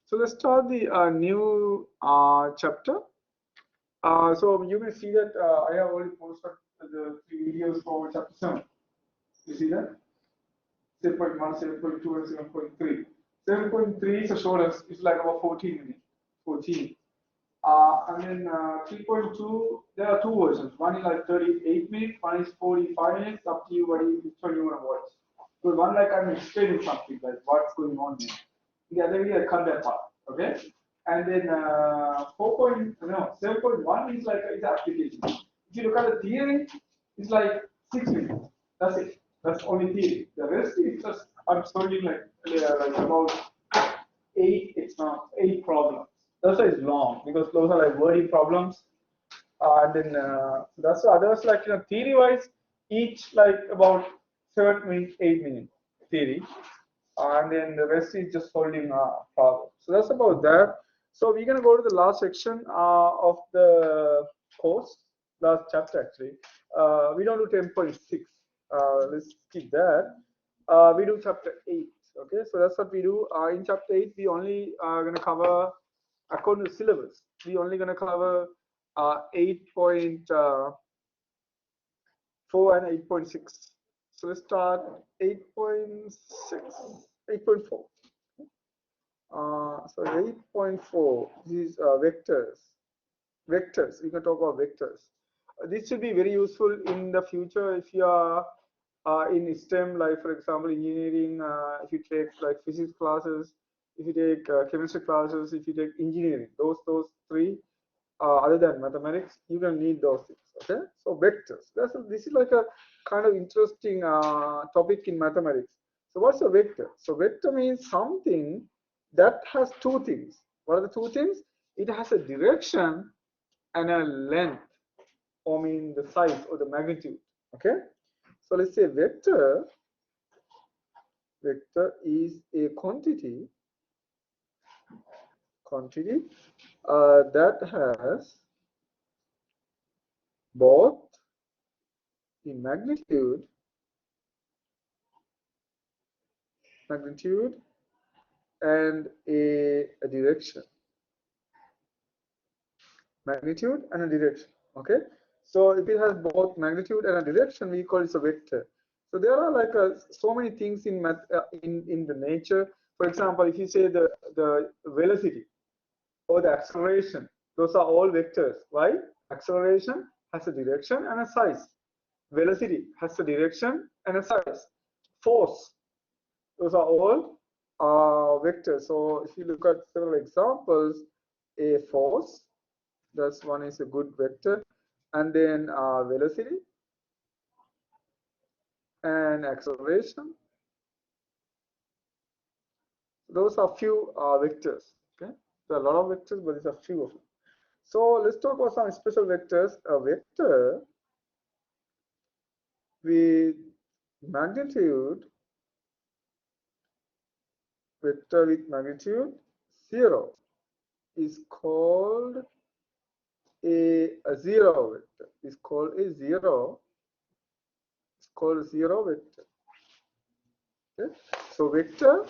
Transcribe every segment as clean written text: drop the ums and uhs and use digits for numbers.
So let's start the new chapter. So you can see that I have already posted the 3 videos for chapter 7. You see that? 7.1, 7.2, and 7.3. 7.3 is a short, it's like about 14 minutes. 14. And then 3.2, there are two versions. One is like 38 minutes, one is 45 minutes. Up to you, which one you want to watch. So one like I'm explaining something, like what's going on here. The other way I cut that part, okay? And then 7.1 is like it's application. If you look at the theory, it's like 6 minutes. That's it. That's only theory. The rest is just I'm solving like about eight problems. That's why it's long because those are like wording problems. And then that's the others like theory wise, each like about 7 minutes, 8 minutes theory, and then the rest is just solving problems. So that's about that. So we're gonna go to the last section of the course, last chapter actually. We don't do 10.6. Let's skip that. We do chapter 8. Okay, so that's what we do. In chapter 8, we only are gonna cover according to syllabus. We only gonna cover 8.4 and 8.6. So let's start 8.6, 8.4. So 8.4, these vectors. Vectors, we can talk about vectors. This should be very useful in the future if you are in STEM, like for example, engineering, if you take like physics classes, if you take chemistry classes, if you take engineering, those three, other than mathematics, you can need those things. Okay, so vectors. This is like a kind of interesting topic in mathematics. So what's a vector? So vector means something that has two things. What are the two things? It has a direction and a length, or mean the size or the magnitude. Okay, so let's say vector is a quantity that has both the magnitude and a direction. Magnitude and a direction. Okay, so if it has both magnitude and a direction, we call it a vector. So there are like so many things in math in the nature. For example, if you say the velocity or the acceleration, those are all vectors. Why? Acceleration has a direction and a size. Velocity has a direction and a size. Force, those are all vectors. So if you look at several examples, a force, that's one is a good vector, and then velocity and acceleration. Those are few vectors. Okay, there are a lot of vectors, but these are few of them. So let's talk about some special vectors. A vector with magnitude 0 is called a zero vector. Is called a zero. It's called a zero vector. Okay, so vector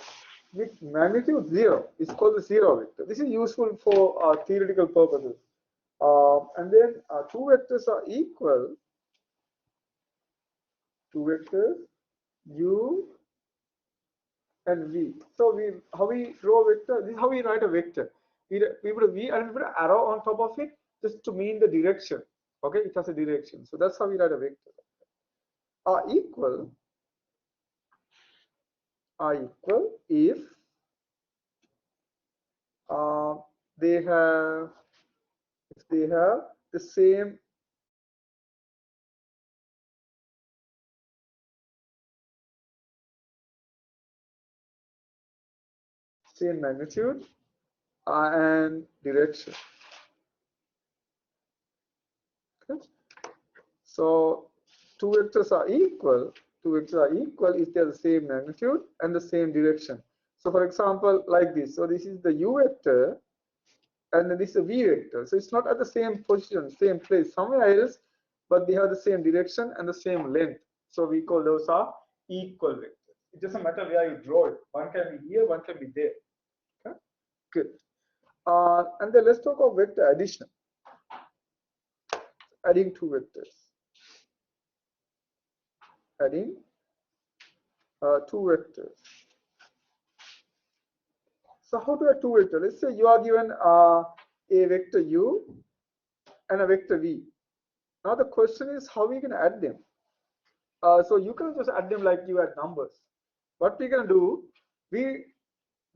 with magnitude 0 is called the zero vector. This is useful for theoretical purposes. And then two vectors are equal. Two vectors u and v. So how we draw a vector? This is how we write a vector. We put a v and we put an arrow on top of it just to mean the direction. Okay, it has a direction. So that's how we write a vector. Are equal if they have the same magnitude and direction. Okay. So two vectors are equal. If they are the same magnitude and the same direction. So for example, like this. So this is the u vector, and then this is a v vector. So it's not at the same position, same place, somewhere else, but they have the same direction and the same length. So we call those are equal vectors. It doesn't matter where you draw it. One can be here, one can be there. Okay? Good. And then let's talk of vector addition. Adding two vectors. Adding two vectors. So how to add two vectors? Let's say you are given a vector u and a vector v. Now the question is how we can add them. So you can just add them like you add numbers. What we can do, we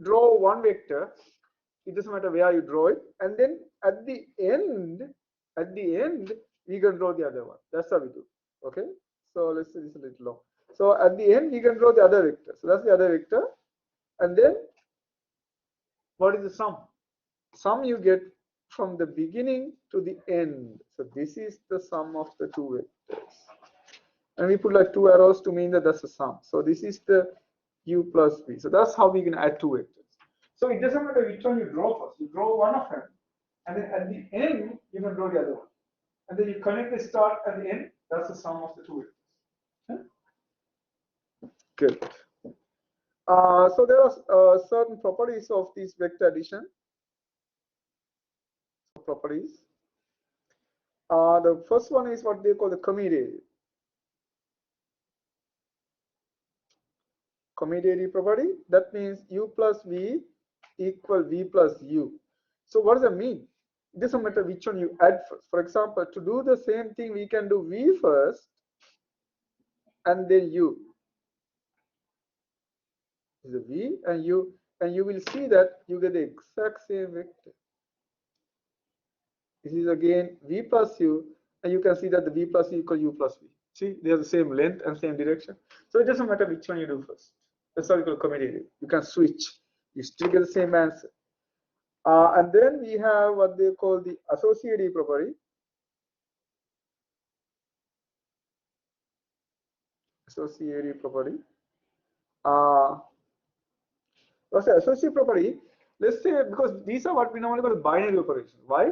draw one vector. It doesn't matter where you draw it, and then at the end, we can draw the other one. That's how we do. Okay. So let's say this is a little long. So at the end, we can draw the other vector. So that's the other vector, and then what is the sum? Sum you get from the beginning to the end. So this is the sum of the two vectors. And we put like two arrows to mean that that's the sum. So this is the u plus v. So that's how we can add two vectors. So it doesn't matter which one you draw first. You draw one of them, and then at the end you can draw the other one. And then you connect the start and the end. That's the sum of the two vectors. Good. So there are certain properties of this vector addition. Properties. The first one is what they call the commutative. Commutative property. That means u plus v equal v plus u. So what does that mean? It doesn't matter which one you add first. For example, to do the same thing, we can do v first and then u. This is a v and you will see that you get the exact same vector. This is again v plus u, and you can see that the v plus u equal u plus v. See, they have the same length and same direction. So it doesn't matter which one you do first. That's how you call commutative. You can switch. You still get the same answer. And then we have what they call the associative property. Associative property. What's the associative property? Let's say, because these are what we normally call binary operations. Why?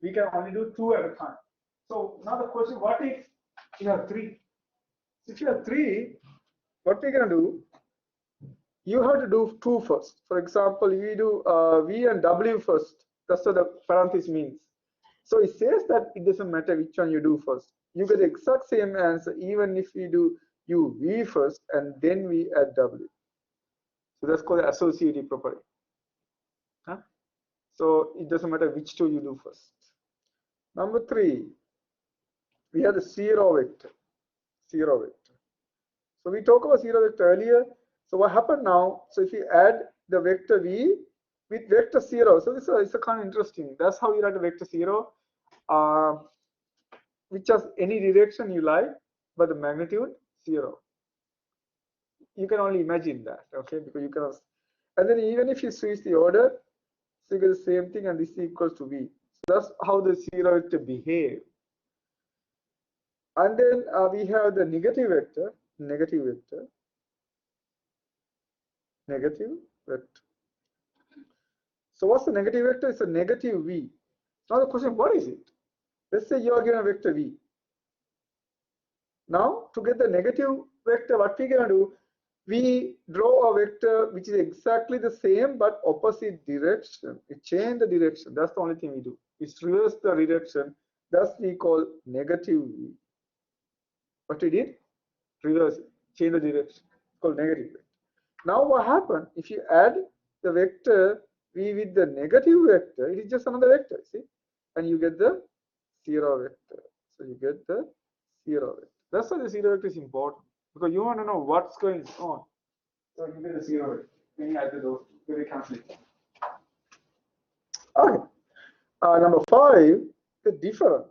We can only do two at a time. So now the question, what if you have three? If you have three, what we're going to do, you have to do two first. For example, we do v and w first. That's what the parenthesis means. So it says that it doesn't matter which one you do first. You get the exact same answer even if we do u v first and then we add w. So that's called the associative property. Huh? So it doesn't matter which two you do first. Number three, we have the zero vector. Zero vector. So we talked about zero vector earlier. So what happened now? So if you add the vector v with vector zero, so this is a kind of interesting. That's how you write the vector zero, which has any direction you like, but the magnitude zero. You can only imagine that, okay? Because you cannot. And then even if you switch the order, so you get the same thing, and this is equals to v. So that's how the zero vector behave. And then we have the negative vector, negative vector. So what's the negative vector? It's a negative v. Now the question, what is it? Let's say you are given a vector v. Now to get the negative vector, what we gonna do? We draw a vector which is exactly the same but opposite direction. We change the direction. That's the only thing we do. It's reverse the direction. That's we call negative v. What we did? Reverse it. Change the direction. It's called negative vector. Now what happened? If you add the vector v with the negative vector, it is just another vector, see? And you get the zero vector. So you get the zero vector. That's why the zero vector is important, because you want to know what's going on. So you get the zero vector. Then you add the those two. Very cancel it. Okay. Number 5, the difference.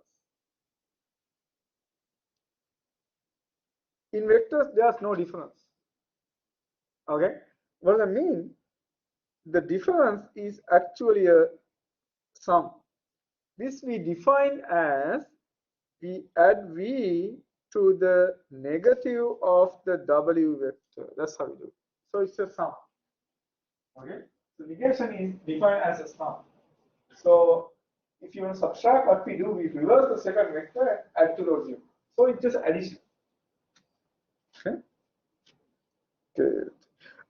In vectors, there's no difference. Okay. What does that mean? The difference is actually a sum. This we define as we add v to the negative of the w vector. That's how we do it. So it's a sum. Okay. So negation is defined as a sum. So if you want to subtract, what we do, we reverse the second vector and add to those units. So it's just addition. Okay. Good.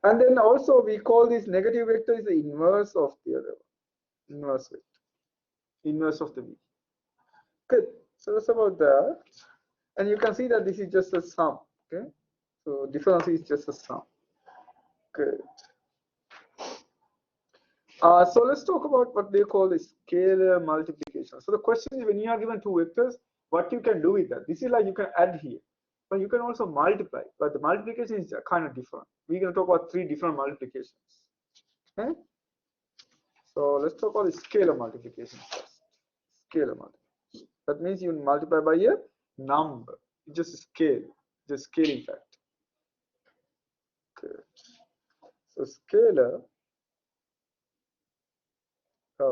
And then also we call this negative vector is the inverse of the other one. inverse vector, inverse of the v. Good. So that's about that. And you can see that this is just a sum. Okay. So difference is just a sum. Good. So let's talk about what they call the scalar multiplication. So the question is, when you are given two vectors, what you can do with that? This is like you can add here, but you can also multiply. But the multiplication is kind of different. We're going to talk about three different multiplications. Okay. So let's talk about the scalar multiplication first. Scalar multiplication. That means you multiply by a number. It's just a scale, just scaling factor. Okay. So scalar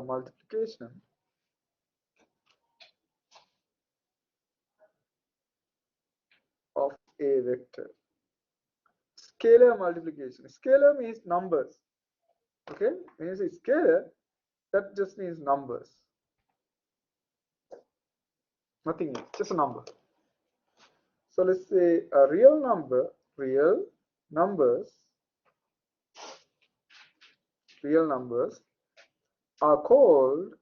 multiplication of a vector. Scalar multiplication. Scalar means numbers. Okay, when you say scalar, that just means numbers. Nothing else, just a number. So let's say a real numbers are called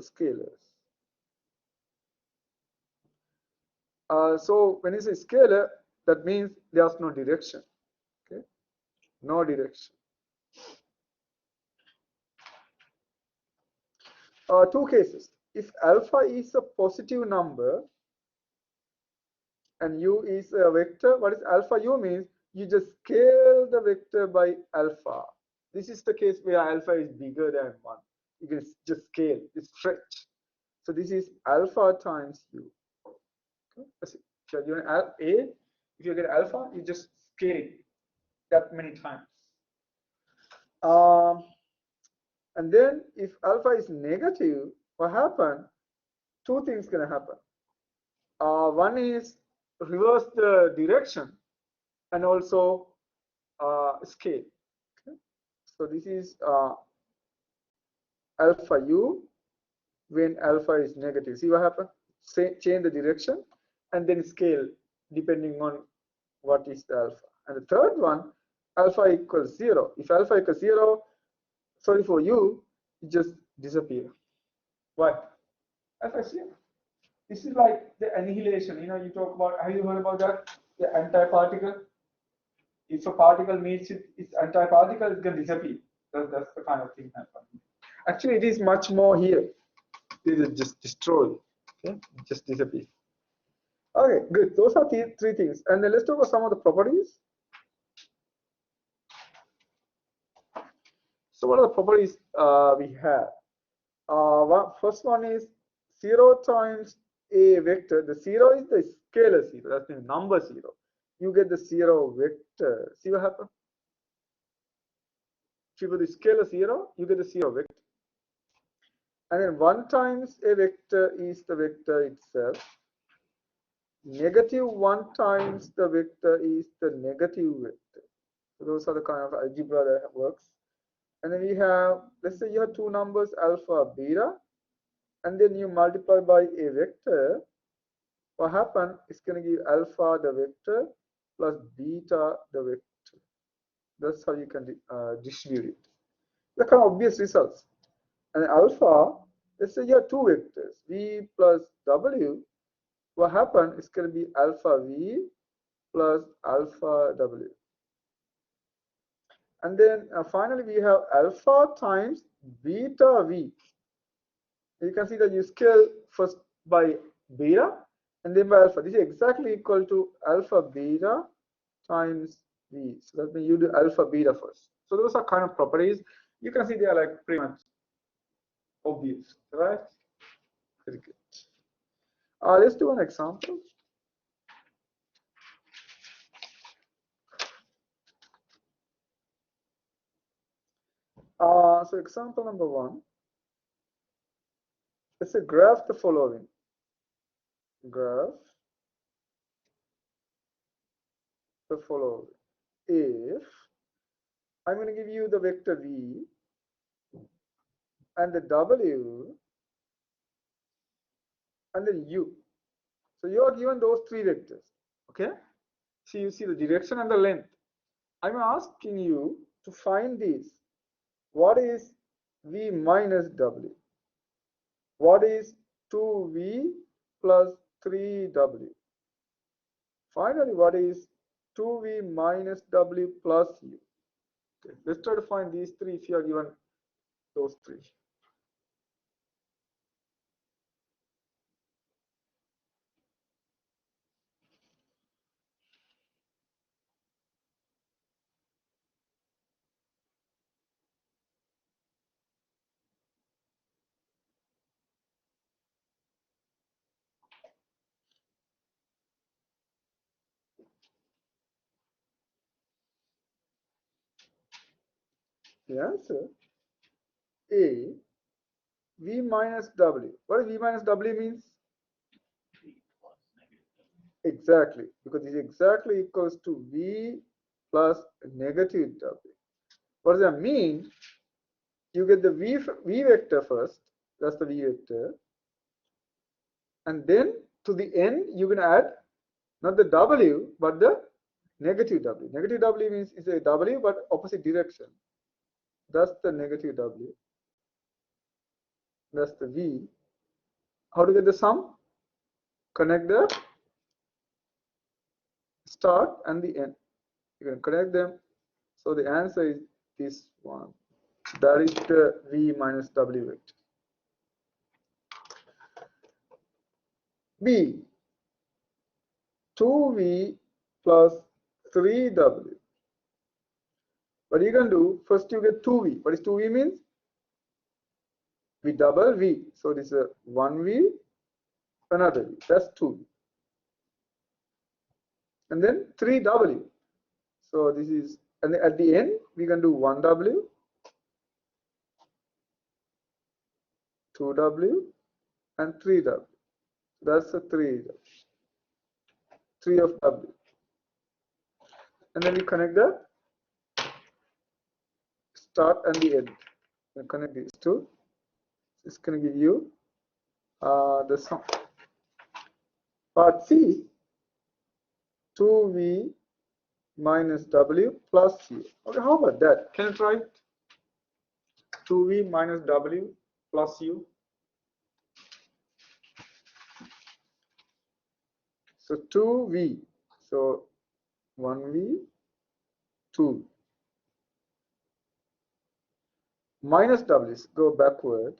scalars. So when you say scalar, that means there's no direction. Okay, no direction. Two cases. If alpha is a positive number and u is a vector, what is alpha u means? You just scale the vector by alpha. This is the case where alpha is bigger than 1. You can just scale, just stretch. So this is alpha times u. Okay? If you're given a, if you get alpha, you just scale it that many times. And then if alpha is negative, what happens? Two things gonna happen. One is reverse the direction and also scale. Okay? So this is alpha u when alpha is negative. See what happens? Change the direction and then scale depending on what is the alpha. And the third one, alpha equals 0. If alpha equals 0, sorry for you, it just disappear. Why? Alpha is 0. This is like the annihilation. You know, you talk about, have you heard about that? The antiparticle. If a particle meets its antiparticle, it can disappear. That's the kind of thing happening. Actually, it is much more here. It is just destroyed. Okay, it just disappears. Okay, good. Those are the three things. And then let's talk about some of the properties. So what are the properties we have? First one is 0 times a vector. The 0 is the scalar 0. That's the number 0. You get the 0 vector. See what happens? If you put the scalar 0, you get the 0 vector. And then 1 times a vector is the vector itself. Negative 1 times the vector is the negative vector. So those are the kind of algebra that works. And then we have, let's say you have two numbers, alpha, beta, and then you multiply by a vector. What happens? It's going to give alpha the vector plus beta the vector. That's how you can distribute it. The kind of obvious results. And alpha, let's say you have two vectors, v plus w. What happens? It's going to be alpha v plus alpha w. And then finally we have alpha times beta v. You can see that you scale first by beta and then by alpha. This is exactly equal to alpha beta times v. So that means you do alpha beta first. So those are kind of properties. You can see they are like pretty much obvious, right? Very good. Let's do an example. So example number 1. Let's say graph the following. Graph the following. If I'm going to give you the vector v and the w and then u. So you are given those three vectors. Okay. So you see the direction and the length. I'm asking you to find these What is V minus W? What is 2V plus 3W? Finally, what is 2V minus W plus U? Okay, let's try to find these three if you are given those three. The answer A, V minus W. What does V minus W means? Exactly, because it's exactly equals to V plus negative W. What does that mean? You get the V vector first, that's the V vector, and then to the end you can add not the W but the negative W. Negative W means it's a W but opposite direction. That's the negative W. That's the V. How to get the sum? Connect the start and the end. You can connect them. So the answer is this one. That is the V minus W vector. B, 2V plus 3W. What you can do, first you get 2V. What is 2V means? V double V. So this is a 1V, another V. That's 2V. And then 3W. So this is, and at the end, we can do 1W, 2W, and 3W. That's a 3 of W. And then we connect the start and the end. We connect these two. It's going to give you the sum. Part C, 2V minus W plus U. Okay, how about that? Can you try it? 2V minus W plus U. So 2V. So 1V, 2. Minus W, go backward.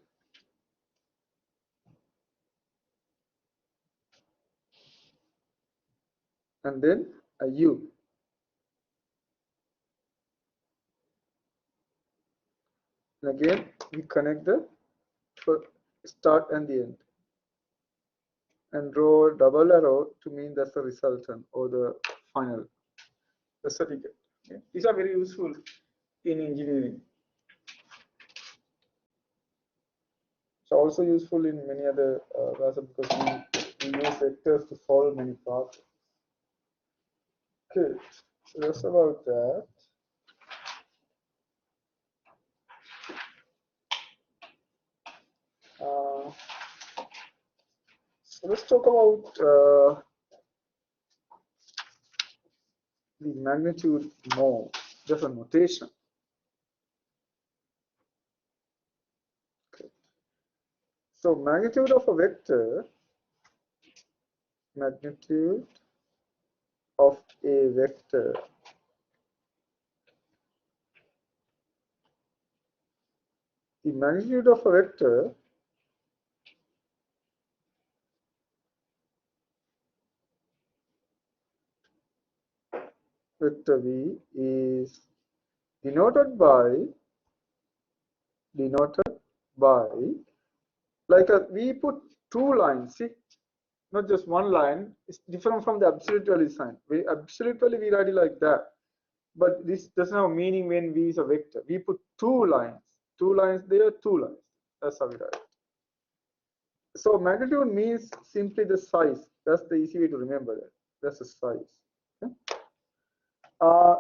And then a U. And again, we connect the start and the end. And draw double arrow to mean that's the resultant or the final, the certificate. Okay. These are very useful in engineering. It's also useful in many other classes because we use vectors to solve many problems. Okay, so that's about that. So let's talk about the magnitude more, just a notation. Okay. So magnitude of a vector, magnitude of a vector the magnitude of a vector vector V is denoted by like we put two lines, see, not just one line. It's different from the absolute value sign. We absolute value we write it like that, but this doesn't have meaning when V is a vector. We put two lines there, two lines. That's how we write it. So magnitude means simply the size. That's the easy way to remember that. That's the size. Okay?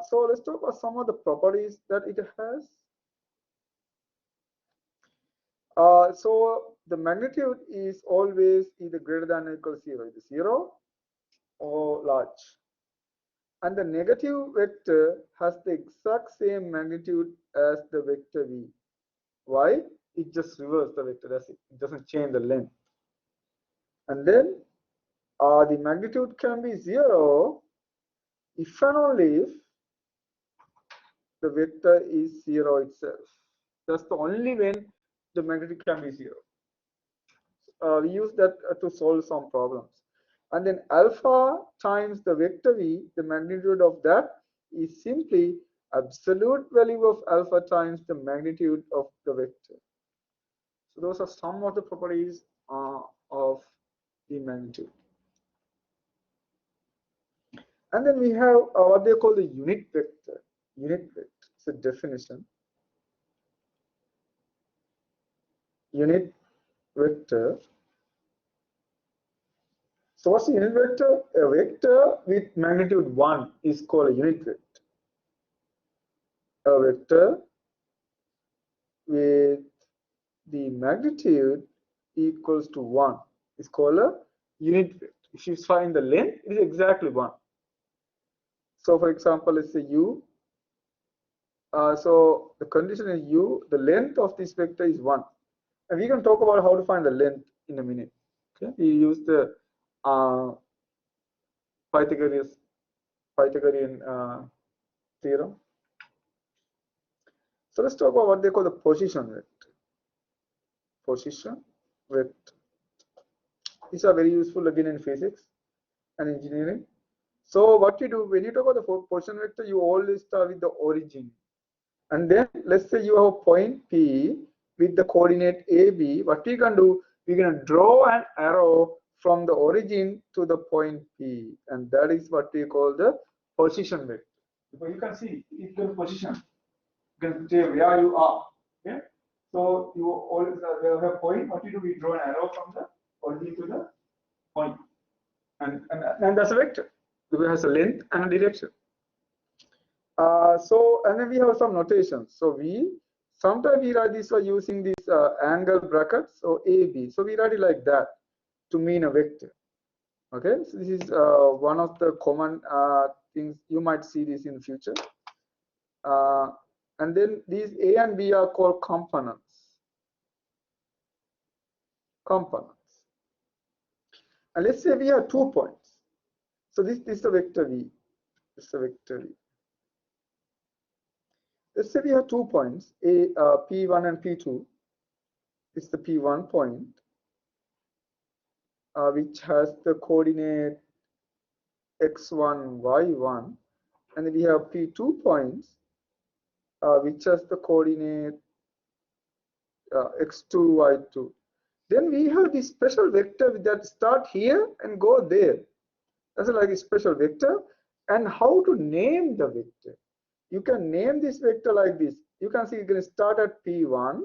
So let's talk about some of the properties that it has. So the magnitude is always either greater than or equal to 0, either 0 or large. And the negative vector has the exact same magnitude as the vector V. Why? It just reverses the vector. That's it. It doesn't change the length. And then the magnitude can be 0 if and only if the vector is 0 itself. That's the only when the magnitude can be 0. We use that to solve some problems. And then alpha times the vector v, the magnitude of that is simply absolute value of alpha times the magnitude of the vector. So those are some of the properties of the magnitude. And then we have what they call the unit vector. Unit vector. It's a definition. Unit vector. So what's the unit vector? A vector with magnitude 1 is called a unit vector. A vector with the magnitude equals to 1 is called a unit vector. If you find the length, it is exactly 1. So for example, let's say u. So the condition is u, the length of this vector is 1. And we can talk about how to find the length in a minute. Okay, we use the Pythagorean theorem. So let's talk about what they call the position vector. Position vector. These are very useful again in physics and engineering. So what you do when you talk about the position vector, you always start with the origin. And then let's say you have a point P with the coordinate AB. What we can do, we're going to draw an arrow from the origin to the point P. And that is what we call the position vector. So you can see it's the position. You can say where you are. Okay. So you always have a point. What you do, we draw an arrow from the origin to the point. And that's a vector. It has a length and a direction. And then we have some notations. So sometimes we write this by using these angle brackets, so AB. So we write it like that to mean a vector. Okay, so this is one of the common things. You might see this in the future. And then these A and B are called components. Components. And let's say we have 2 points. So this is the vector V. This is the vector V. Let's say we have 2 points, P1 and P2. This is the P1 point, which has the coordinate x1, y1. And then we have P2 points, which has the coordinate x2, y2. Then we have this special vector that start here and go there. That's like a special vector. And how to name the vector? You can name this vector like this. You can see you can start at P1,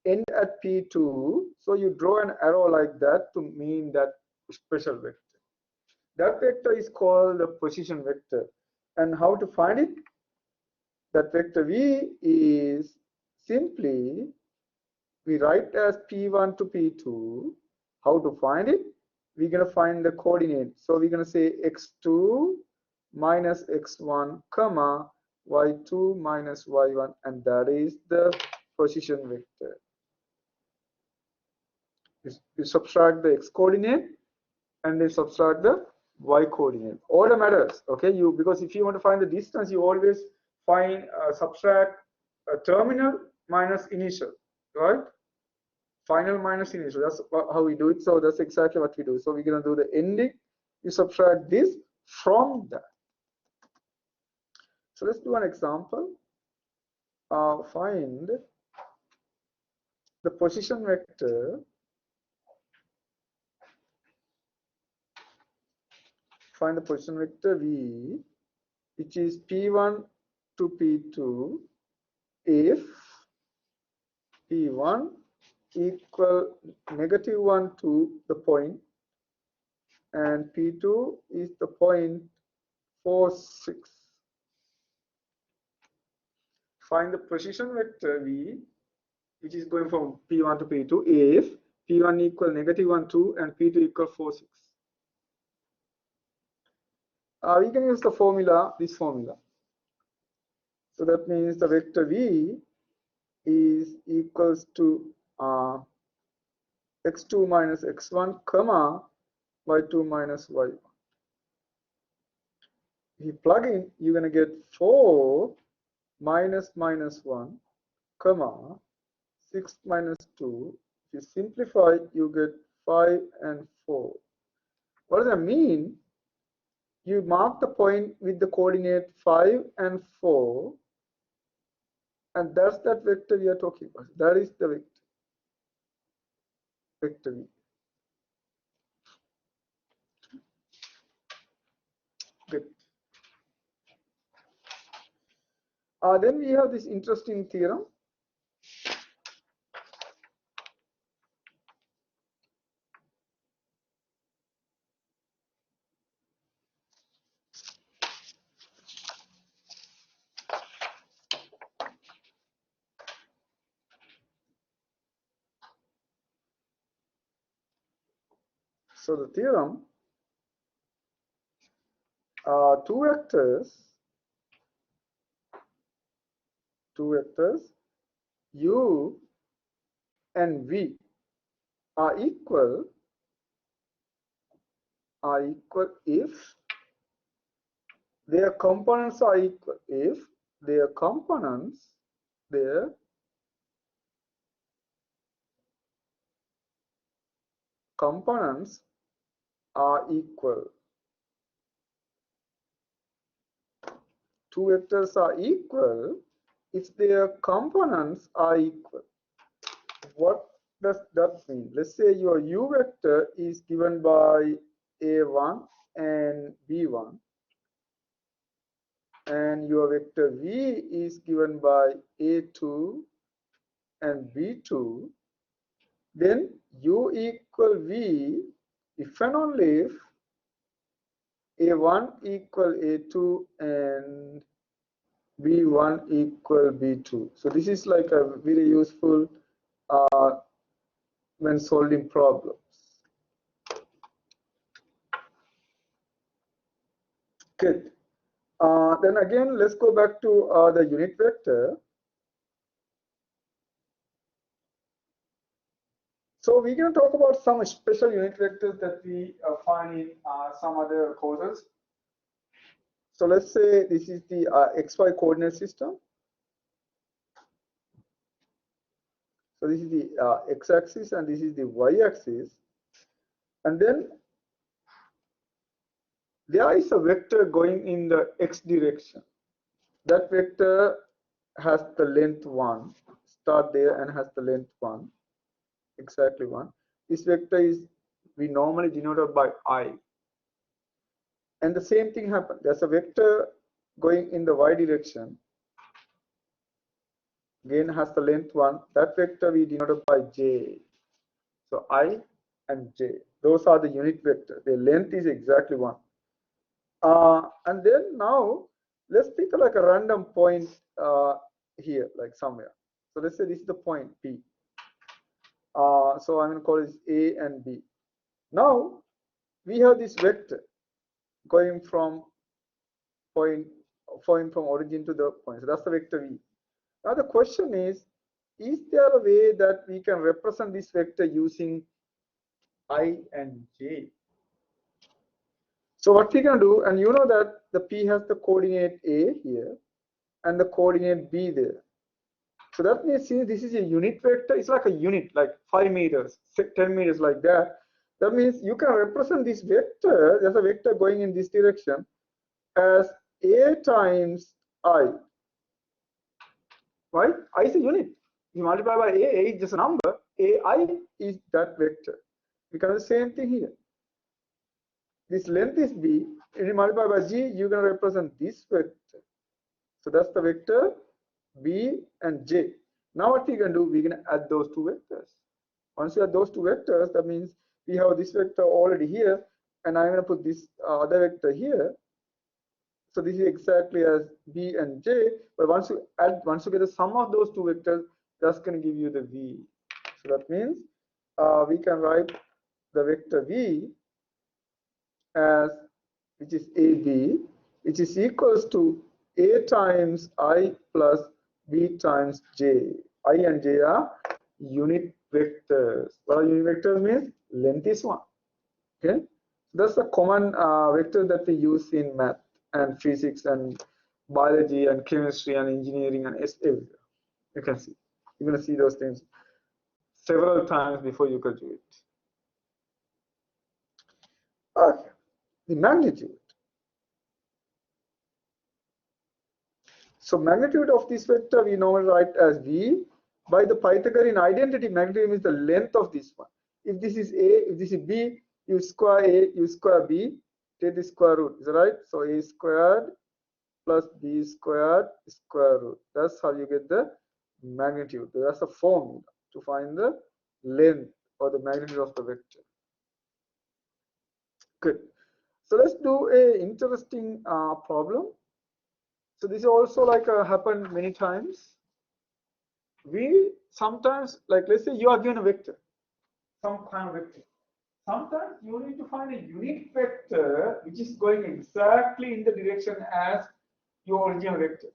end at P2. So you draw an arrow like that to mean that special vector. That vector is called the position vector. And how to find it? That vector V is simply, we write as P1 to P2. How to find it? We're going to find the coordinate. So we're going to say x2 minus x1, comma, y2 minus y1, and that is the position vector. You subtract the x coordinate and then subtract the y coordinate. Order matters, okay? Because if you want to find the distance, you always find subtract terminal minus initial, right? Final minus initial. That's how we do it. So that's exactly what we do. So we're going to do the ending. You subtract this from that. So let's do an example. Find the position vector. Find the position vector V, which is P1 to P2 if P1 equal -1 to the point and P2 is the point 4,6. Find the position vector V, which is going from P1 to P2 if P1 equal -1, 2 and P2 equal 4,6. We can use the formula, this formula. So that means the vector V is equals to x2 minus x1 comma y2 minus y1. If you plug in, you're going to get 4 minus minus 1 comma 6 minus 2. If you simplify, you get 5 and 4. What does that mean? You mark the point with the coordinate 5 and 4, and that's that vector we are talking about. That is the vector V. Good. Then we have this interesting theorem. So the theorem, two vectors u and v are equal if their components are equal. If their components are equal. Two vectors are equal if their components are equal. What does that mean? Let's say your u vector is given by a1 and b1, and your vector v is given by a2 and b2. Then u equal v if and only if a1 equal a2 and b1 equal b2. So this is like a very useful when solving problems. Good. Then again, let's go back to the unit vector. So we're going to talk about some special unit vectors that we find in some other courses. So let's say this is the XY coordinate system. So this is the x-axis and this is the y-axis. And then there is a vector going in the x direction. That vector has the length 1. Start there and has the length 1. Exactly 1. This vector is, we normally denoted by I. And the same thing happened. There's a vector going in the y direction. Again has the length 1. That vector we denoted by j. So I and j. Those are the unit vector. Their length is exactly 1. And then now let's pick like a random point here, like somewhere. So let's say this is the point P. So I'm going to call this A and B. Now we have this vector going from from origin to the point. So that's the vector V. Now the question is there a way that we can represent this vector using I and J? So what we can do, and you know that the P has the coordinate A here and the coordinate B there. So that means see, this is a unit vector. It's like a unit, like 5 meters, 10 meters, like that. That means you can represent this vector, there's a vector going in this direction, as A times I. Right? I is a unit. You multiply by A is just a number. AI is that vector. We can do the same thing here. This length is B. If you multiply by G, you're going to represent this vector. So that's the vector B and J. Now what we can do, we're going to add those two vectors. Once you add those two vectors, that means we have this vector already here, and I'm going to put this other vector here. So this is exactly as B and J, but once you get the sum of those two vectors, that's going to give you the V. So that means we can write the vector V as, which is AB, which is equals to A times I plus B times J. I and j are unit vectors. What are unit vectors means? Length is 1. Okay, that's the common vector that we use in math and physics and biology and chemistry and engineering and everywhere. You can see, you're going to see those things several times before you graduate. Okay, the magnitude. So magnitude of this vector we normally write as v. By the Pythagorean identity, magnitude means the length of this one. If this is a, if this is b, you square a, you square b, take the square root. Is that right? So a squared plus b squared square root. That's how you get the magnitude. That's a formula to find the length or the magnitude of the vector. Good. So let's do a interesting problem. So this also like happened many times. We sometimes, like let's say you are given a vector, some kind of vector. Sometimes you need to find a unit vector which is going exactly in the direction as your original vector.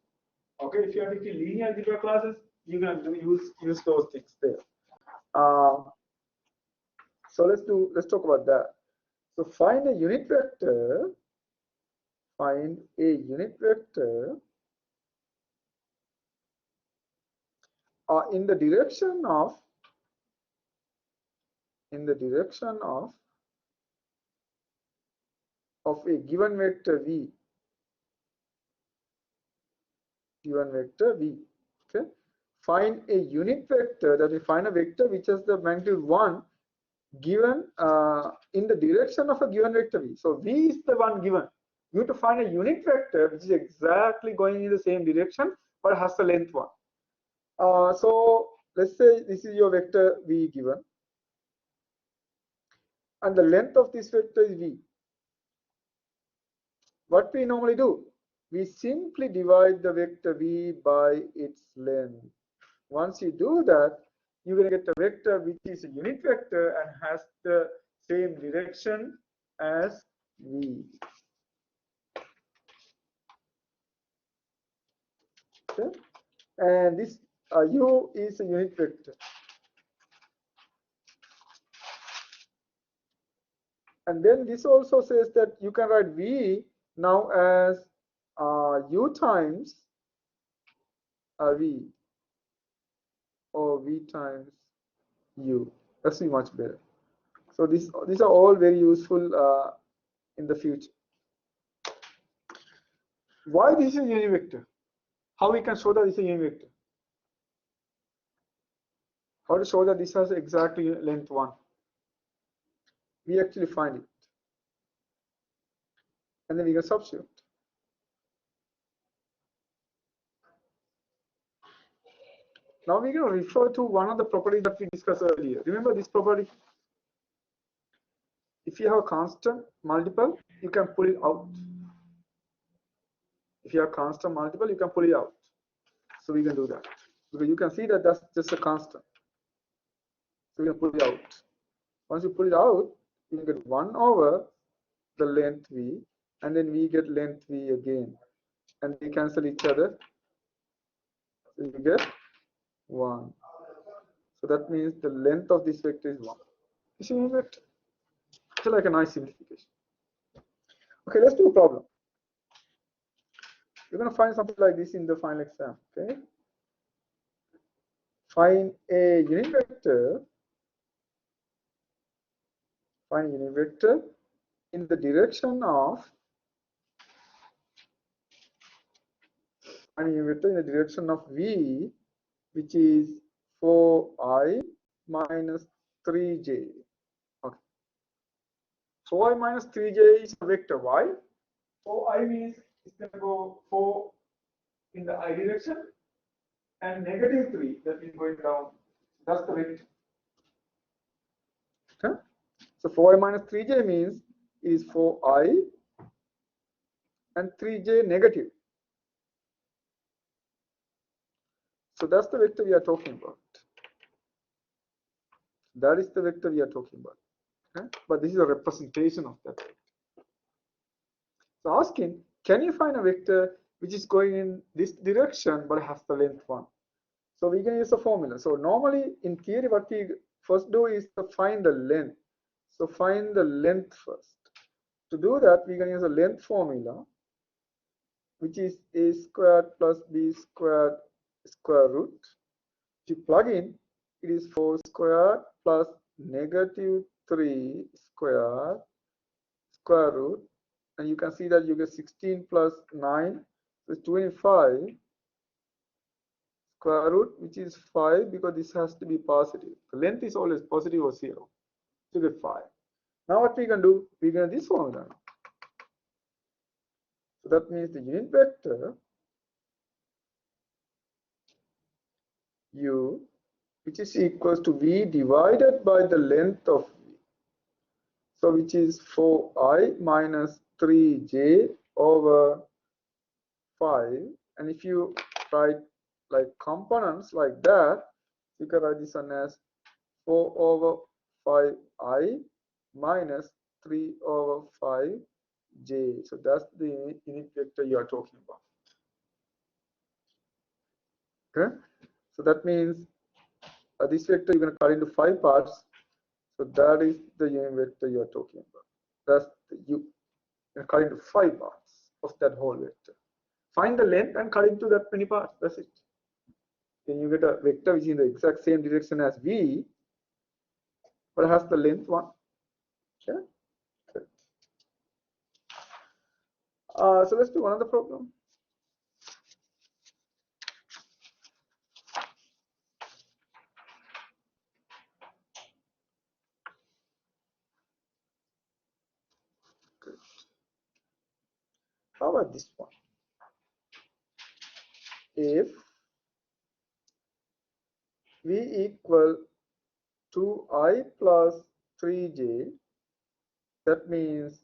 Okay, if you are taking linear algebra classes, you're going to use those things there. So let's talk about that. So find a unit vector. Find a unit vector in the direction of a given vector v. Given vector v. Okay. Find a unit vector, that we find a vector which has the magnitude 1 given in the direction of a given vector v. So v is the one given. You have to find a unit vector which is exactly going in the same direction but has the length 1. So let's say this is your vector v given, and the length of this vector is v. What we normally do, we simply divide the vector v by its length. Once you do that, you're going to get a vector which is a unit vector and has the same direction as v. Okay? And this u is a unit vector. And then this also says that you can write v now as u times v, or v times u. That's much better. So these are all very useful in the future. Why this is a unit vector? How we can show that this is a unit vector? How to show that this has exactly length 1? We actually find it, and then we can substitute. Now we're going to refer to one of the properties that we discussed earlier. Remember this property? If you have a constant multiple, you can pull it out. If you have constant multiple, you can pull it out. So we can do that, because you can see that that's just a constant. So we can pull it out. Once you pull it out, you can get 1 over the length v, and then we get length v again, and they cancel each other. So you get 1. So that means the length of this vector is 1. You see it? It's like a nice simplification. Okay, let's do a problem. You're going to find something like this in the final exam. Okay, find a unit vector. Find a unit vector in the direction of v, which is 4i minus 3j. Okay, 4i minus 3j is a vector. Why? 4i means it's going to go 4 in the I direction, and negative 3 that is going down. That's the vector. Okay? So 4i minus 3j means is 4i and 3j negative. So that's the vector we are talking about. That is the vector we are talking about. Okay? But this is a representation of that vector. So asking, can you find a vector which is going in this direction but has the length 1? So we can use the formula. So normally in theory, what we first do is to find the length. So find the length first. To do that, we can use a length formula, which is a squared plus b squared square root. If you plug in, it is 4 squared plus negative 3 squared square root. And you can see that you get 16 plus 9, so it's 25 square root, which is 5, because this has to be positive. The length is always positive or 0. So you get 5. Now what we can do, we can this formula. So that means the unit vector u, which is equals to v divided by the length of v. So which is 4i minus 3j over 5. And if you write like components like that, you can write this one as 4 over 5i minus 3 over 5j. So that's the unit vector you are talking about. Okay, so that means this vector you're going to cut into 5 parts. So that is the unit vector you are talking about. That's the you can cut into 5 parts of that whole vector. Find the length and cut into that many parts. That's it. Then you get a vector which is in the exact same direction as v, but has the length 1. Okay. Good. So let's do another problem. Good. How about this one? If v equal 2i plus 3j, that means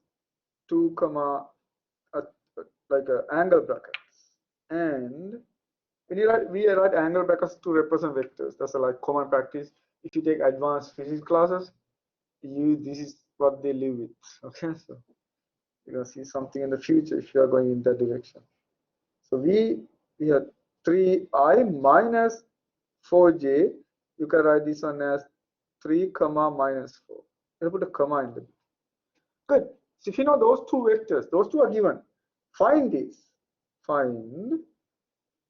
2 comma like a angle brackets, and when you write, we write angle brackets to represent vectors. That's a like common practice. If you take advanced physics classes, this is what they live with. Okay, so you're gonna see something in the future if you are going in that direction. So we have 3i minus 4j. You can write this one as 3 comma minus 4. You put a comma in the middle. Good. So if you know those two vectors, those two are given. Find this. Find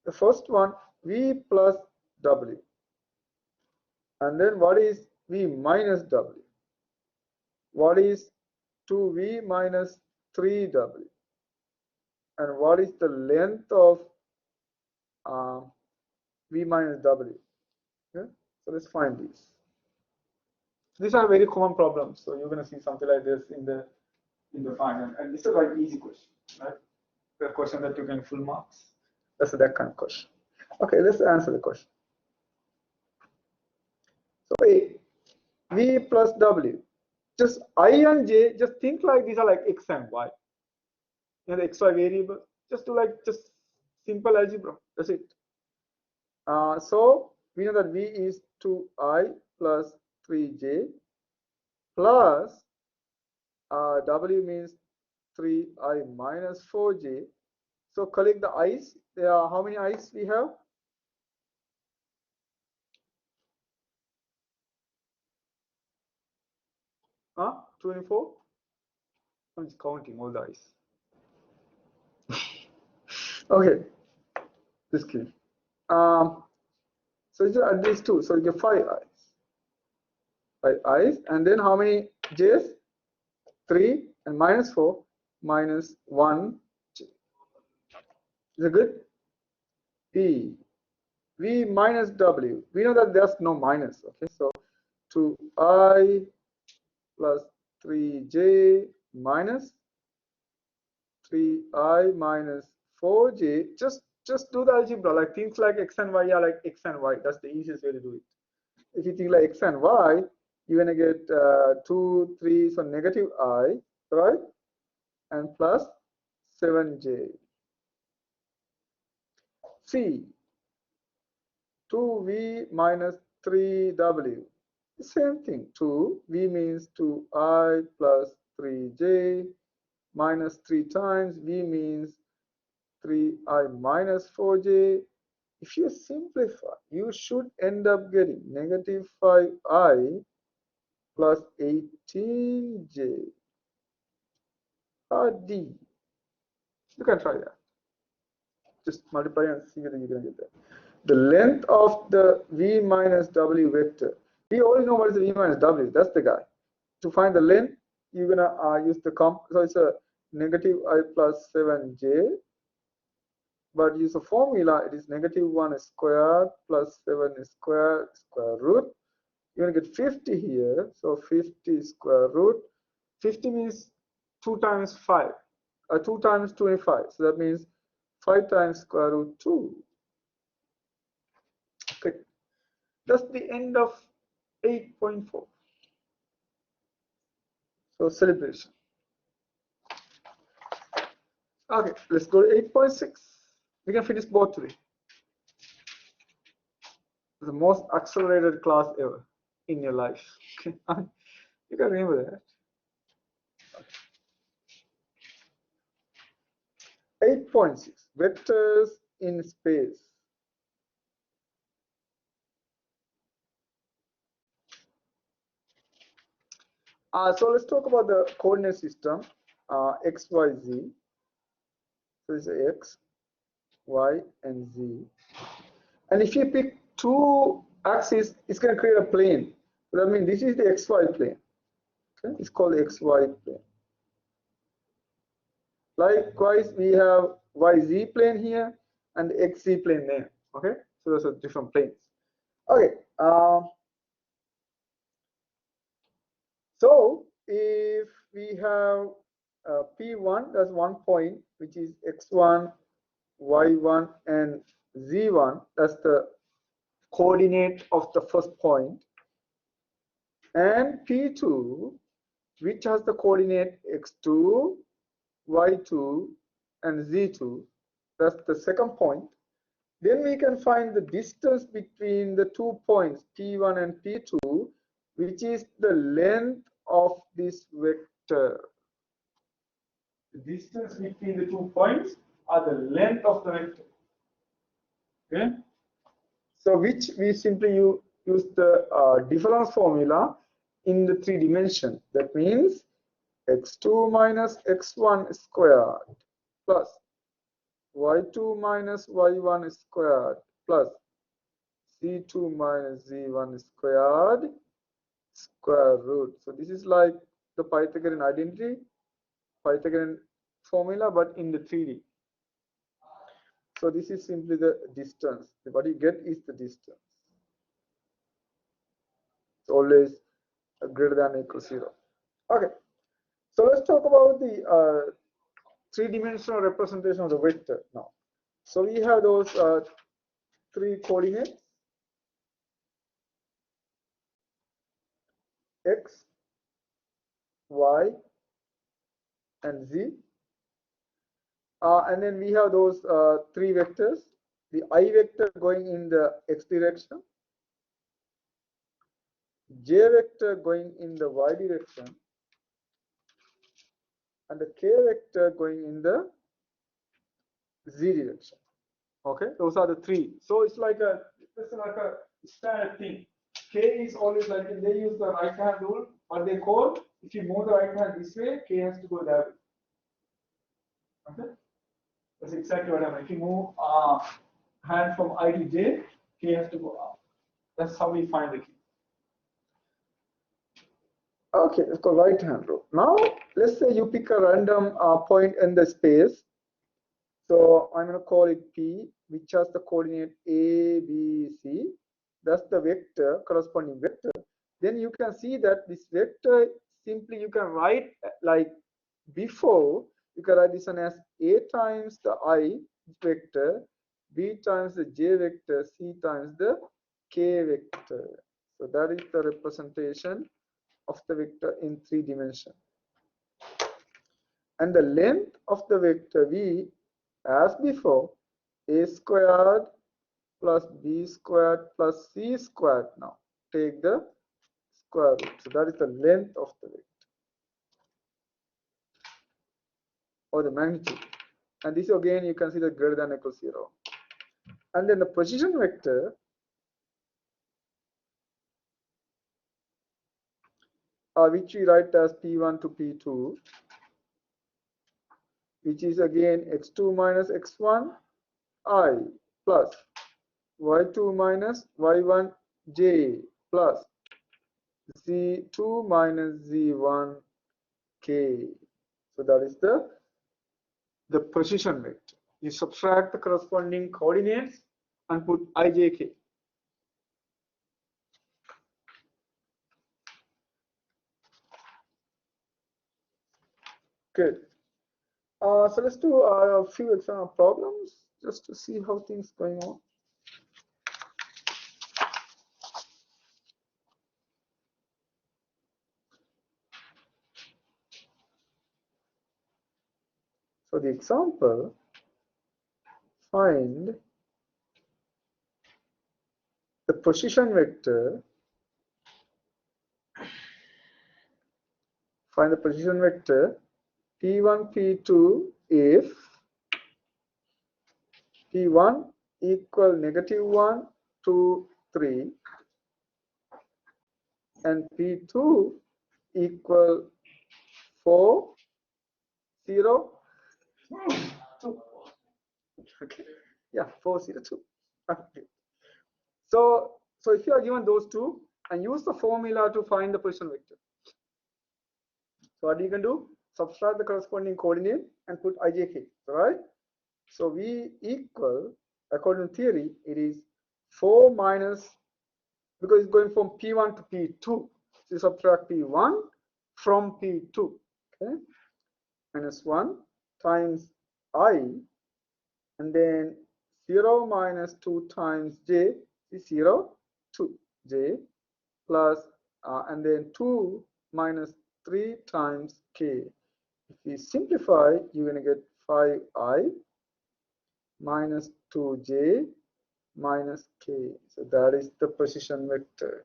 the first one, v plus w. And then what is v minus w? What is 2v minus 3w? And what is the length of v minus w? Okay? So let's find these. These are very common problems. So you're going to see something like this in the final. And this is a very easy question, right? The question that you can full marks. That's that kind of question. Okay, let's answer the question. So A, v plus w. Just I and j, just think like these are like x and y. You know, the xy variable. Just do like just simple algebra. That's it. So we know that v is 2i plus 3j plus w means 3i minus 4j. So collect the i's. There are how many i's we have? Huh? 24? I'm just counting all the i's. Okay, this key. So you add these two, so you get 5 i's. 5 i's, and then how many j's? 3 and minus 4 minus 1 j. Is it good? V minus w. We know that there's no minus. Okay, so 2i plus 3j minus 3i minus 4j. Just do the algebra, like things like x and y are like x and y. That's the easiest way to do it. If you think like x and y, you're gonna get 2, 3, so negative I, right? And plus 7j. C, 2v minus 3w. The same thing. 2v means 2i plus 3j minus 3 times v means 3i minus 4j if you simplify, you should end up getting negative 5i plus 18j d. You can try that. Just multiply and see whether you can get that. The length of the v minus w vector. We already know what is the v minus w. That's the guy. To find the length, you're gonna use the comp. So it's a negative I plus 7j. But use a formula. It is negative 1 squared plus 7 squared square root. You're gonna get 50 here. So 50 square root. 50 means 2 times 5. 2 times 25. So that means 5 times square root 2. Okay. That's the end of 8.4. So celebration. Okay, let's go to 8.6. We can finish both today. The most accelerated class ever in your life. You can remember that. 8.6 vectors in space. So let's talk about the coordinate system, x, y, z. So this is x, y, and z. And if you pick two axes, it's going to create a plane. So that means this is the xy plane. Okay? It's called xy plane. Likewise, we have yz plane here and xz plane there. Okay, so those are different planes. Okay, so if we have P1, that's 1 point, which is x1, y1, and z1. That's the coordinate of the first point. And P2, which has the coordinate x2, y2, and z2. That's the second point. Then we can find the distance between the 2 points, P1 and P2, which is the length of this vector. The distance between the 2 points are the length of the vector. Okay. So which we simply use the difference formula in the 3 dimension. That means x2 minus x1 squared plus y2 minus y1 squared plus z2 minus z1 squared square root. So this is like the Pythagorean identity, Pythagorean formula, but in the 3D. So this is simply the distance. What you get is the distance. It's always greater than or equal to 0. Okay. So let's talk about the 3-dimensional representation of the vector now. So we have those 3 coordinates, x, y, and z. And then we have those 3 vectors, the I vector going in the x direction, j vector going in the y direction, and the k vector going in the z direction. Okay, those are the 3. So it's like a standard thing. K is always like they use the right hand rule, but they call if you move the right hand this way, k has to go that way. Okay, that's exactly what happened. If you move hand from I to j, k has to go up. That's how we find the key. Okay, it's called right hand rule. Now let's say you pick a random point in the space. So I'm going to call it P, which has the coordinate A, B, C. That's the vector, corresponding vector. Then you can see that this vector simply you can write like before. You can write this one as A times the I vector, B times the J vector, C times the K vector. So that is the representation of the vector in 3 dimensions. And the length of the vector V, as before, a squared plus b squared plus c squared. Now take the square root. So that is the length of the vector or the magnitude. And this again you consider greater than or equal to 0. And then the position vector which we write as P1 to P2, which is again x2 minus x1 I plus y2 minus y1 j plus z2 minus z1 k. So that is the position vector. You subtract the corresponding coordinates and put I, j, k. Good. So let's do a few example problems just to see how things going on. So the example, find the position vector. Find the position vector P1, P2 if P1 equal -1, 2, 3 and P2 equal 4, 0, 2. Okay. Yeah, 4, 0, 2. Okay. So if you are given those two and use the formula to find the position vector. So what you can do? Subtract the corresponding coordinate and put ijk, right? So V equal, according to theory, it is 4 minus, because it's going from P1 to P2. So you subtract P1 from P2, okay? Minus 1 times I, and then 0 minus 2 times j is 0, 2 j plus, and then 2 minus 3 times k. If we simplify, you're going to get 5i minus 2j minus k. So that is the position vector.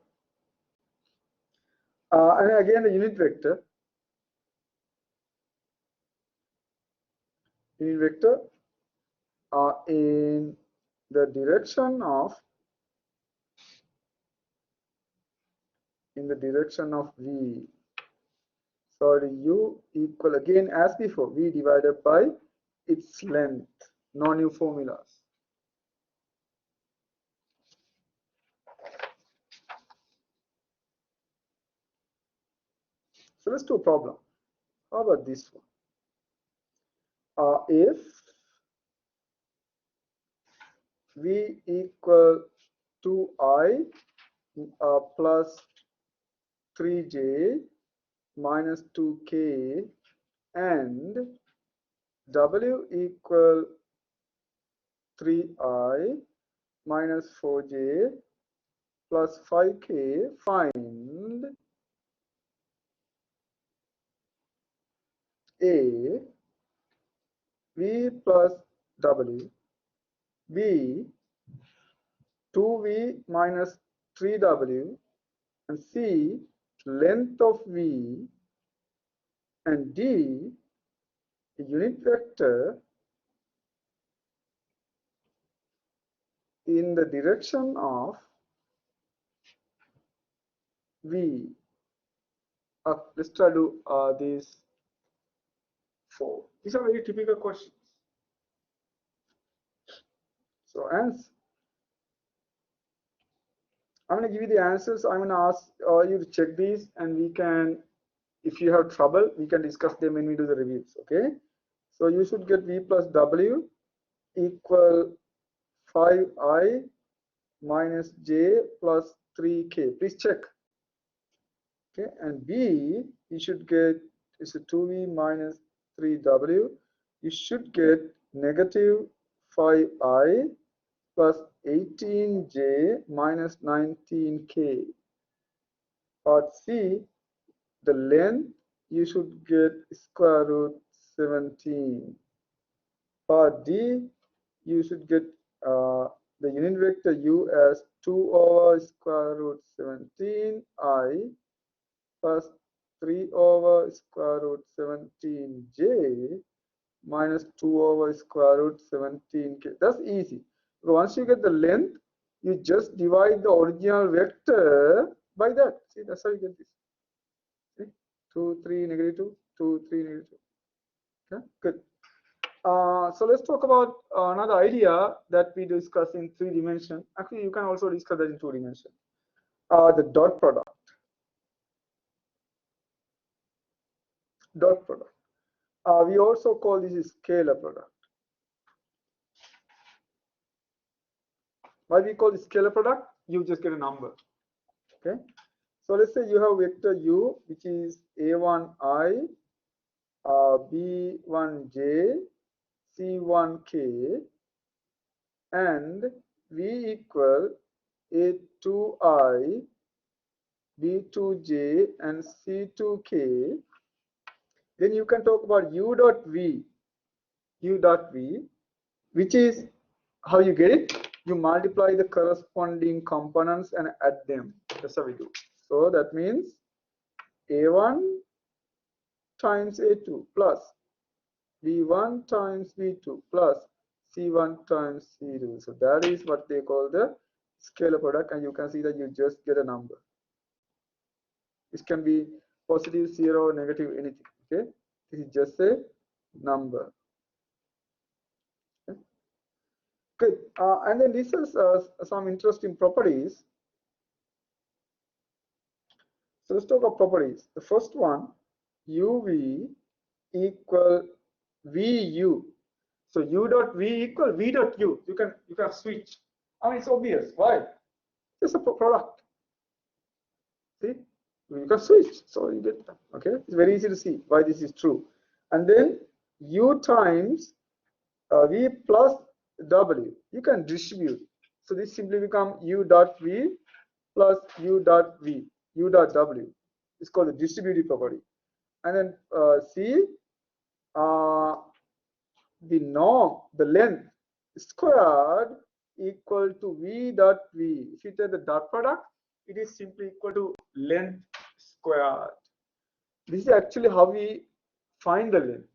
And again, the unit vector. Unit vector in the direction of v. Sorry, u equal again as before, v divided by its length. No new formulas. So let's do a problem. How about this one? If v equal 2i plus 3j minus 2k and w equal 3i minus 4j plus 5k, find a v plus w, b 2v minus 3w, and c length of v, and d a unit vector in the direction of v. Let's try to do these 4. These are very typical questions. So hence, I'm going to give you the answers. I'm going to ask you to check these, and we can, if you have trouble, we can discuss them when we do the reviews. Okay. So you should get v plus w equal 5i minus j plus 3k. Please check. Okay. And b, you should get is a 2v minus 3w. You should get negative 5i plus 18j minus 19k. Part C, the length you should get square root 17. Part D, you should get the unit vector u as 2 over square root 17 I plus 3 over square root 17j minus 2 over square root 17k. That's easy. Once you get the length, you just divide the original vector by that. See, that's how you get this. See? 2, 3, -2, 2, 3, -2. Okay, good. So let's talk about another idea that we discuss in 3 dimension. Actually, you can also discuss that in 2 dimension. The dot product. Dot product. We also call this scalar product. Why we call it scalar product? You just get a number. Okay. So let's say you have vector u, which is a1i, b1j, c1k, and v equal a2i, b2j, and c2k. Then you can talk about u dot v, which is how you get it. You multiply the corresponding components and add them. That's how we do. So that means a1 times a2 plus b1 times b2 plus c1 times c2. So that is what they call the scalar product, and you can see that you just get a number. It can be positive, 0, negative, anything. Okay, this is just a number. Okay. Good. And then this is some interesting properties. So let's talk about properties. The first one, uv equal vu. So u dot v equal v dot u. You can switch. I mean, it's obvious. Why? It's a product. See, you can switch. So you get that. Okay, it's very easy to see why this is true. And then u times v plus w. You can distribute. So this simply become u dot v plus u dot v, u dot w. It's called the distributive property. And then C, the norm, the length squared equal to v dot v. If you take the dot product, it is simply equal to length squared. This is actually how we find the length.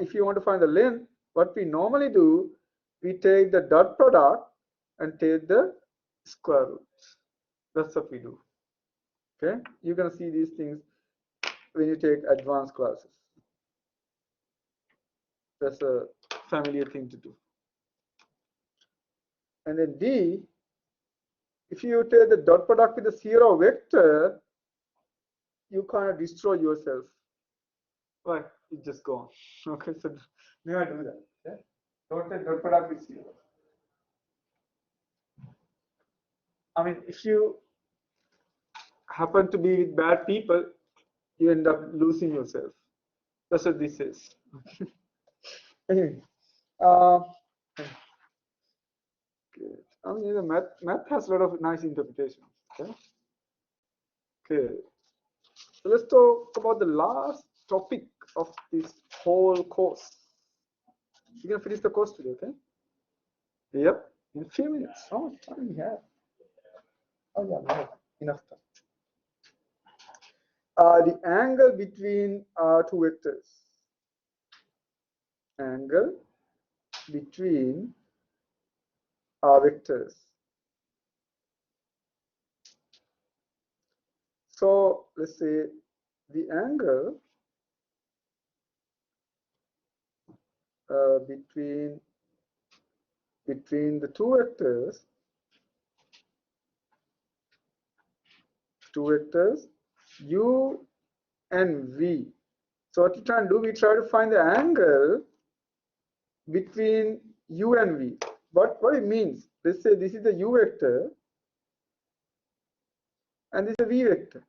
If you want to find the length, what we normally do, we take the dot product and take the square root. That's what we do. Okay, you can see these things when you take advanced classes. That's a familiar thing to do. And then D, if you take the dot product with the 0 vector, you kind of destroy yourself. Why? It just gone. Okay, so never do that. Okay? Don't take dot product with 0. I mean, if you happen to be with bad people, you end up losing yourself. That's what this is. Anyway, good. I mean, the math has a lot of nice interpretations. Okay. Okay. So let's talk about the last topic of this whole course. We're gonna finish the course today, okay? Yep, in a few minutes. How much time we have? Oh yeah, no, enough time. The angle between 2 vectors. Angle between vectors. So let's say the angle between the 2 vectors u and v. So what we try and do, we try to find the angle between u and v. But what it means, let's say this is the u vector and this is a v vector.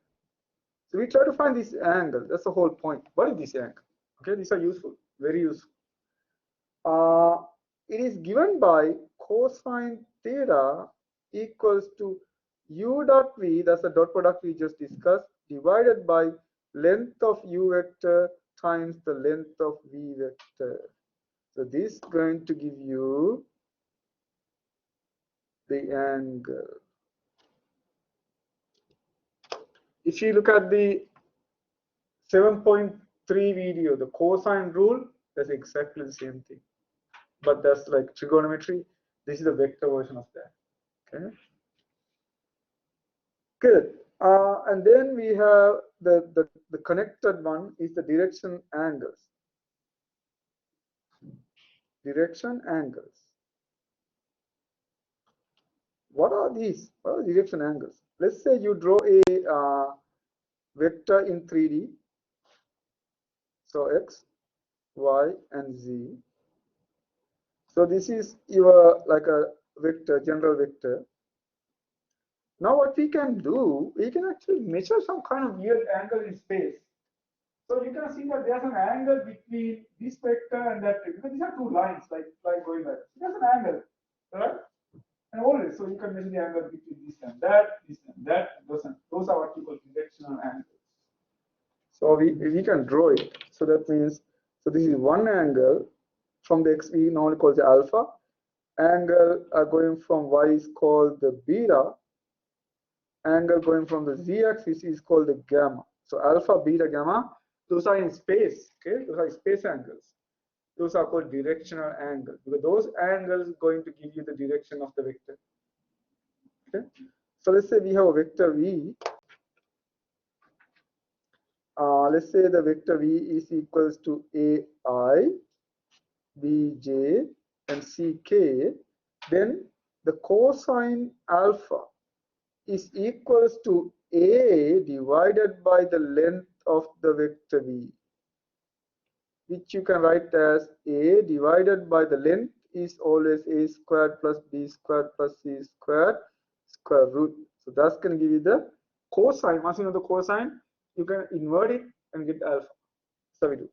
So we try to find this angle. That's the whole point. What is this angle? Okay, these are useful, very useful. It is given by cosine theta equals to u dot v, that's the dot product we just discussed, divided by length of u vector times the length of v vector. So this is going to give you the angle. If you look at the 7.3 video, the cosine rule, that's exactly the same thing. But that's like trigonometry. This is the vector version of that. Okay. Good. And then we have the connected one is the direction angles. Direction angles. What are these? What are direction angles? Let's say you draw a vector in 3D. So x, y, and z. So this is your like a vector, general vector. Now what we can do, we can actually measure some kind of weird angle in space. So you can see that there's an angle between this vector and that vector. Because these are two lines, like going like this. There's an angle, right? And always, so you can measure the angle between this and that, this and that. Those are what we call directional angles. So we can draw it. So that means, so this is one angle from the x we normally call the alpha. Angle going from y is called the beta. Angle going from the z-axis is called the gamma. So alpha, beta, gamma, those are in space. Okay, those are space angles. Those are called directional angles because those angles are going to give you the direction of the vector. Okay, so let's say we have a vector v. Let's say the vector v is equals to ai, bj, and ck. Then the cosine alpha is equals to a divided by the length of the vector v, which you can write as a divided by the length is always a squared plus b squared plus c squared square root. So that's going to give you the cosine. Once you know the cosine, you can invert it and get alpha. So we do.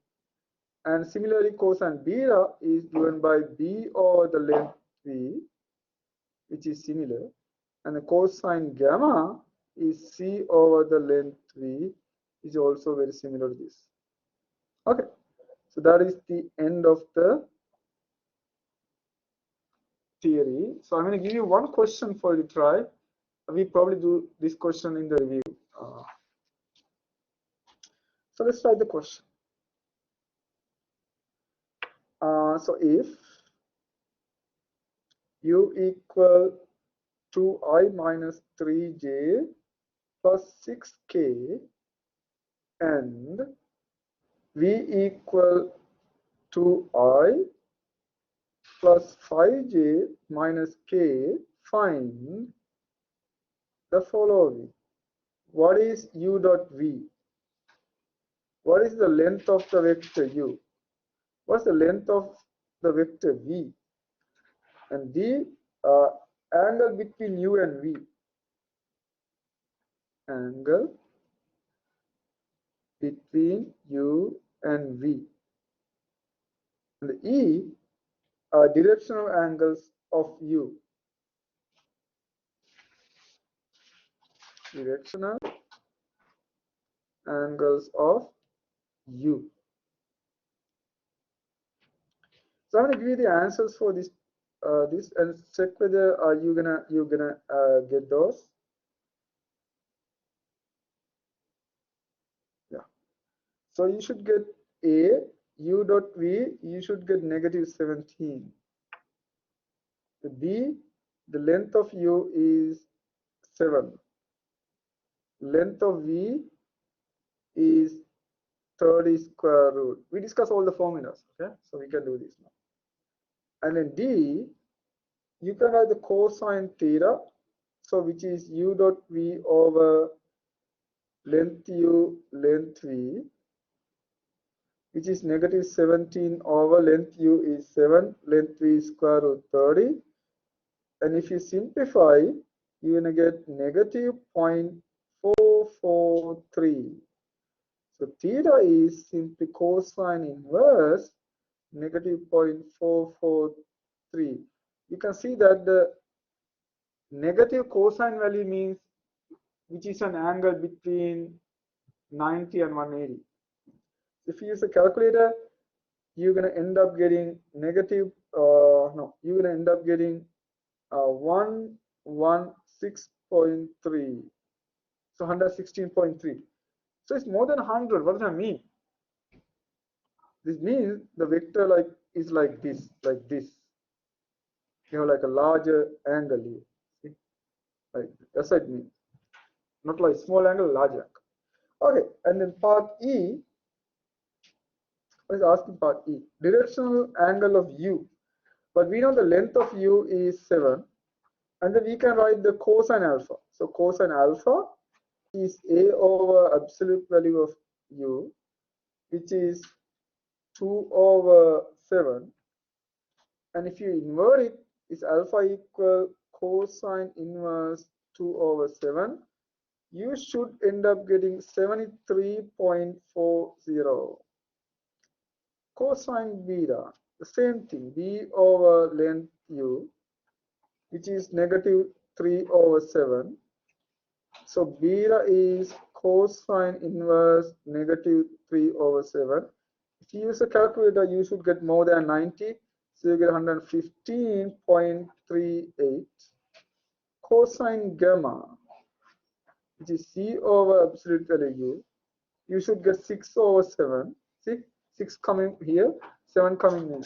And similarly, cosine beta is given by b over the length v, which is similar. And the cosine gamma is c over the length v, is also very similar to this. Okay, so that is the end of the theory. So I'm going to give you one question for you to try. We probably do this question in the review. So let's try the question. So if u equal 2i minus 3j plus 6k and v equal 2i plus 5j minus k, find the following. What is u dot v? What is the length of the vector u? What's the length of the vector v? And the angle between u and v. Angle between u and v. And the e are directional angles of u. Directional angles of u. So I'm going to give you the answers for this and check whether you're gonna get those. Yeah. So you should get a u dot v. You should get negative 17. The b, the length of u is 7. Length of v is 30 square root. We discuss all the formulas. Okay, so we can do this now. And then d, you can write the cosine theta, so which is u dot v over length u length v, which is negative 17 over length u is 7, length v is square root 30. And if you simplify, you're gonna get negative 0.443. So theta is simply cosine inverse negative 0.443. You can see that the negative cosine value means which is an angle between 90 and 180. If you use a calculator, you're going to end up getting negative, no, you're going to end up getting 116.3. So 116.3. So it's more than 100. What does that mean? This means the vector is like this, like this. You have like a larger angle here. See? Like that's what it means. Not like small angle, large angle. Okay, and then part E. Let's ask part E. Directional angle of U. But we know the length of U is 7. And then we can write the cosine alpha. So cosine alpha is A over absolute value of U, which is 2 over 7. And if you invert it, is alpha equal cosine inverse 2 over 7. You should end up getting 73.40. Cosine beta, the same thing, B over length U, which is negative 3 over 7. So beta is cosine inverse negative 3 over 7. If you use a calculator, you should get more than 90. So you get 115.38. Cosine gamma, which is C over absolute value U, you should get 6 over 7. See, 6 coming here, 7 coming in.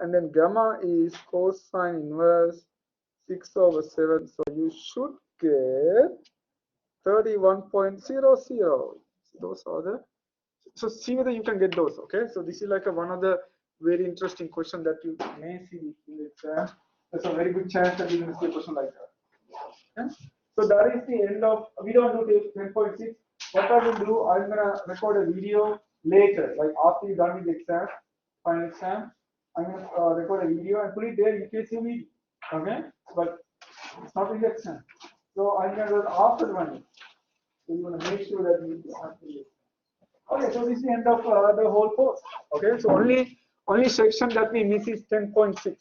And then gamma is cosine inverse 6 over 7. So you should get 31.00. Those are the. So see whether you can get those. Okay. So this is like one of the very interesting question that you may see in the exam. There's a very good chance that you will see a question like that. Okay? So that is the end of. We don't do 10.6. What I will do, I'm gonna record a video later, like after you're done with the exam, final exam. I'm gonna record a video and put it there in case you need it. Okay, but it's not in the exam. So I'm gonna do it after the one. So you wanna make sure that you have to. Okay, so this is the end of the whole course. Okay, so only section that we miss is 10.6.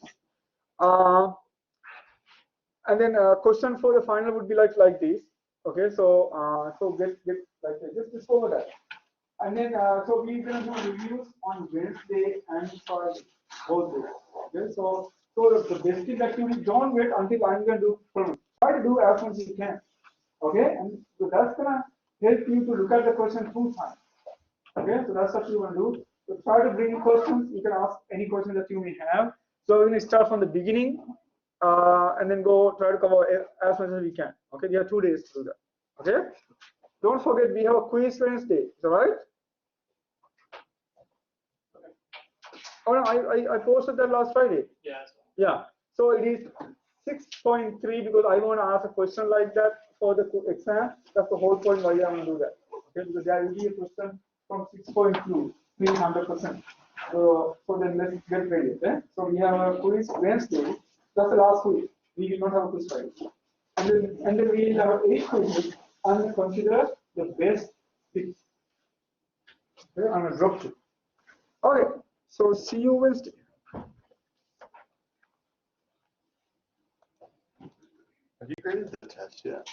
And then question for the final would be like this. Okay, so so get like just discover that. And then so we're gonna do reviews on Wednesday and Friday, both days. Okay, so the basic activity don't wait until I'm gonna do. Try to do as much as you can. Okay, and so that's gonna help you to look at the question 2 times. Okay, so that's what you want to do. So try to bring questions. You can ask any question that you may have. So we're going to start from the beginning and then go try to cover as much as we can. Okay, we have 2 days to do that. Okay, don't forget we have a quiz Wednesday. Is that right? Oh no, I posted that last Friday. Yeah. Yeah. So it is 6.3 because I want to ask a question like that for the exam. That's the whole point why I'm going to do that. Okay, because there will be a question from 6.2, 300%. So then let's get ready. Okay. So we have a quiz Wednesday. That's the last quiz. We will not have a quiz Friday. And then we will have 8 quizzes and consider the best 6. Okay, I'm going to drop 2. Okay. So see you Wednesday. Have you graded the test yet?